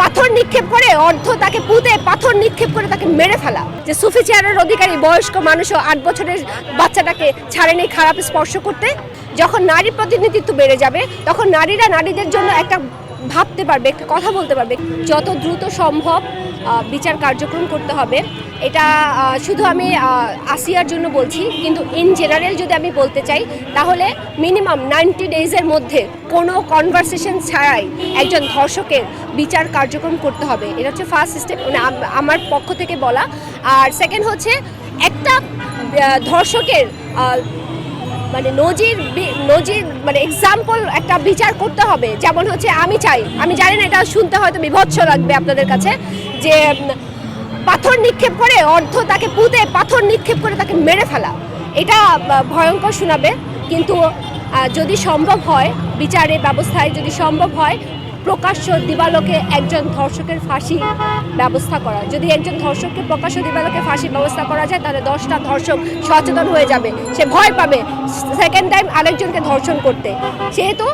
পাথর নিক্ষেপ করে তাকে পুঁতে পাথর নিক্ষেপ করে তাকে মেরে ফেলা। যে সুফি চেয়ারের অধিকারী বয়স্ক মানুষও 8 বছরের বাচ্চাটাকে ছাড়েনি খারাপ স্পর্শ করতে। যখন নারী প্রতিনিধিত্ব বেড়ে যাবে তখন নারীরা নারীদের জন্য একটা ভাবতে পারবে, একটা কথা বলতে পারবে। যত দ্রুত সম্ভব বিচার কার্যক্রম করতে হবে। এটা শুধু আমি আসিয়ার জন্য বলছি, কিন্তু ইন জেনারেল যদি আমি বলতে চাই তাহলে মিনিমাম 90 ডেজের মধ্যে কোনো কনভারসেশন ছাড়াই একজন ধর্ষকের বিচার কার্যক্রম করতে হবে। এটা হচ্ছে ফার্স্ট স্টেপ, মানে আমার পক্ষ থেকে বলা। আর সেকেন্ড হচ্ছে একটা ধর্ষকের মানে নজির মানে এক্সাম্পল একটা বিচার করতে হবে। যেমন হচ্ছে আমি জানি না, এটা শুনতে হয়তো বিভৎস লাগবে আপনাদের কাছে, যে পাথর নিক্ষেপ করে তাকে পুঁতে পাথর নিক্ষেপ করে তাকে মেরে ফেলা। এটা ভয়ঙ্কর শোনাবে, কিন্তু যদি সম্ভব হয় বিচারের ব্যবস্থায়, যদি সম্ভব হয় প্রকাশ্য দিবালোকে একজন ধর্ষকের ফাঁসি ব্যবস্থা করা, যদি একজন ধর্ষককে প্রকাশ্য দিবালোকে ফাঁসি ব্যবস্থা করা যায় তাহলে 10টা ধর্ষক সচেতন হয়ে যাবে। সে ভয় পাবে সেকেন্ড টাইম আরেকজনকে ধর্ষণ করতে। সেহেতু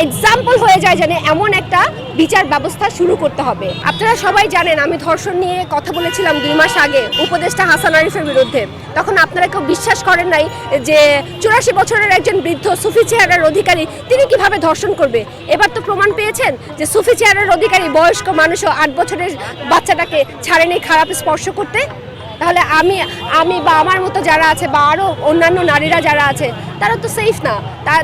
এক্সাম্পল হয়ে যায়, জানে এমন একটা বিচার ব্যবস্থা শুরু করতে হবে। আপনারা সবাই জানেন আমি ধর্ষণ নিয়ে কথা বলেছিলাম 2 মাস আগে উপদেষ্টা হাসান আরিফের বিরুদ্ধে। তখন আপনারা কেউ বিশ্বাস করেন নাই যে 84 বছরের একজন বৃদ্ধ সুফি চেয়ারের অধিকারী তিনি কিভাবে ধর্ষণ করবে। এবার তো প্রমাণ পেয়েছেন যে সুফি চেয়ারের অধিকারী বয়স্ক মানুষও 8 বছরের বাচ্চাটাকে ছাড়েনি খারাপ স্পর্শ করতে। তাহলে আমি বা আমার মতো যারা আছে বা আরও অন্যান্য নারীরা যারা আছে তারা তো সেফ না।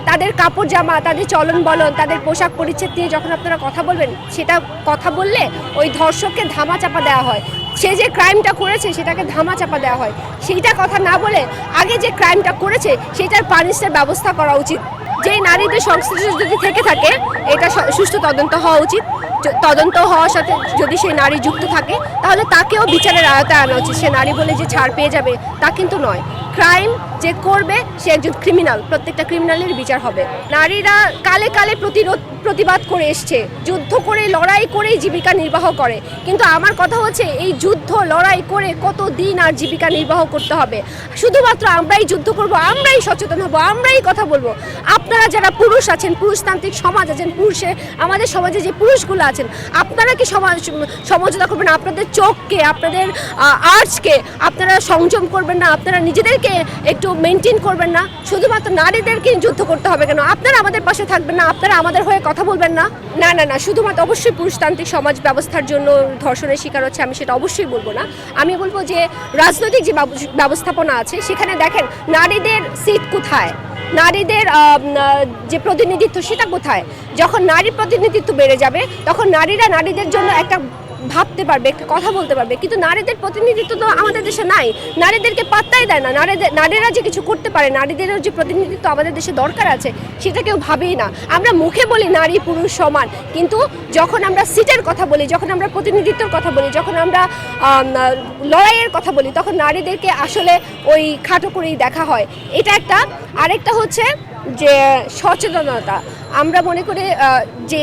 তাদের কাপড় জামা, তাদের চলন বলন, তাদের পোশাক পরিচ্ছদ নিয়ে যখন আপনারা কথা বলবেন, সেটা কথা বললে ওই ধর্ষককে ধামা চাপা দেওয়া হয়। সে যে ক্রাইমটা করেছে সেটাকে ধামা চাপা দেওয়া হয়। সেইটা কথা না বলে আগে যে ক্রাইমটা করেছে সেটার পানিশের ব্যবস্থা করা উচিত। যেই নারীদের সংশ্লিষ্ট যদি থেকে থাকে এটা সুষ্ঠু তদন্ত হওয়া উচিত। তদন্ত হওয়ার সাথে যদি সেই নারী যুক্ত থাকে তাহলে তাকেও বিচারের আওতায় আনা উচিত। সে নারী বলে যে ছাড় পেয়ে যাবে তা কিন্তু নয়। ক্রাইম যে করবে সে একজন ক্রিমিনাল, প্রত্যেকটা ক্রিমিনালের বিচার হবে। নারীরা কালে কালে প্রতিবাদ করে এসছে, যুদ্ধ করে লড়াই করেই জীবিকা নির্বাহ করে। কিন্তু আমার কথা হচ্ছে এই যুদ্ধ লড়াই করে কত দিন আর জীবিকা নির্বাহ করতে হবে? শুধুমাত্র আমরাই যুদ্ধ করব, আমরাই সচেতন হব, আমরাই কথা বলবো। আপনারা যারা পুরুষ আছেন, পুরুষতান্ত্রিক সমাজ আছেন, আমাদের সমাজে যে পুরুষগুলো আছেন, আপনারা কি সমঝোতা করবেন? আপনাদের চোখকে, আপনাদের আর্টসকে আপনারা সংযম করবেন না? আপনারা নিজেদেরকে একটু মেনটেন করবেন না? শুধুমাত্র নারীদেরকে যুদ্ধ করতে হবে কেন? আপনারা আমাদের পাশে থাকবেন না? আপনারা আমাদের হয়ে কথা বলবেন না? না না না, শুধুমাত্র অবশ্যই পুরুষতান্ত্রিক সমাজ ব্যবস্থার জন্য ধর্ষণের শিকার হচ্ছে আমি সেটা অবশ্যই বলবো না। আমি বলবো যে রাজনৈতিক যে ব্যবস্থাপনা আছে সেখানে দেখেন নারীদের সিট কোথায়, নারীদের যে প্রতিনিধিত্ব সেটা কোথায়। যখন নারী প্রতিনিধিত্ব বেড়ে যাবে তখন নারীরা নারীদের জন্য একটা ভাবতে পারবে, একটা কথা বলতে পারবে। কিন্তু নারীদের প্রতিনিধিত্ব তো আমাদের দেশে নাই, নারীদেরকে পাত্তাই দেয় না। নারীরা যে কিছু করতে পারে, নারীদেরও যে প্রতিনিধিত্ব আমাদের দেশে দরকার আছে সেটা কেউ ভাবেই না। আমরা মুখে বলি নারী পুরুষ সমান, কিন্তু যখন আমরা সিটের কথা বলি, যখন আমরা প্রতিনিধিত্বর কথা বলি, যখন আমরা লড়াইয়ের কথা বলি তখন নারীদেরকে আসলে ওই খাটো করেই দেখা হয়। এটা একটা। আরেকটা হচ্ছে যে সচেতনতা। আমরা মনে করি যে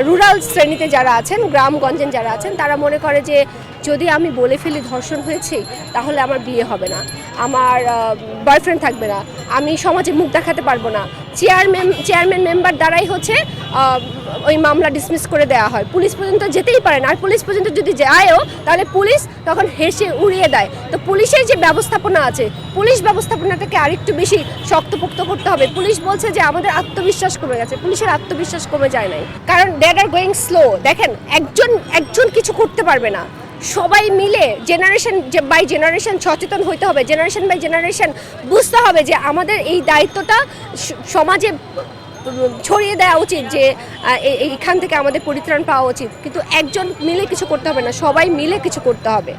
রুরাল শ্রেণীতে যারা আছেন, গ্রামগঞ্জে যারা আছেন, তারা মনে করে যে যদি আমি বলে ফেলি ধর্ষণ হয়েছে তাহলে আমার বিয়ে হবে না, আমার বয়ফ্রেন্ড থাকবে না, আমি সমাজে মুখ দেখাতে পারবো না। চেয়ারম্যান মেম্বার দ্বারাই হচ্ছে ওই মামলা ডিসমিস করে দেওয়া হয়। পুলিশ পর্যন্ত যেতেই পারে না। আর পুলিশ পর্যন্ত যদি যায়ও তাহলে পুলিশ তখন হেসে উড়িয়ে দেয়। তো পুলিশের যে ব্যবস্থাপনা আছে, পুলিশ ব্যবস্থাপনাটাকে আরেকটু বেশি শক্তপোক্ত করতে হবে। পুলিশ বলছে যে আমাদের আত্মবিশ্বাস কমে গেছে, পুলিশের আত্মবিশ্বাস কমে যায় নাই, কারণ দে আর গোয়িং স্লো। দেখেন একজন কিছু করতে পারবে না, সবাই মিলে জেনারেশন বাই জেনারেশন সচেতন হইতে হবে। জেনারেশন বাই জেনারেশন বুঝতে হবে যে আমাদের এই দায়িত্বটা সমাজে ছড়িয়ে দেওয়া উচিত, যে এইখান থেকে আমাদের পরিত্রাণ পাওয়া উচিত। কিন্তু একজন মিলে কিছু করতে হবে না, সবাই মিলে কিছু করতে হবে।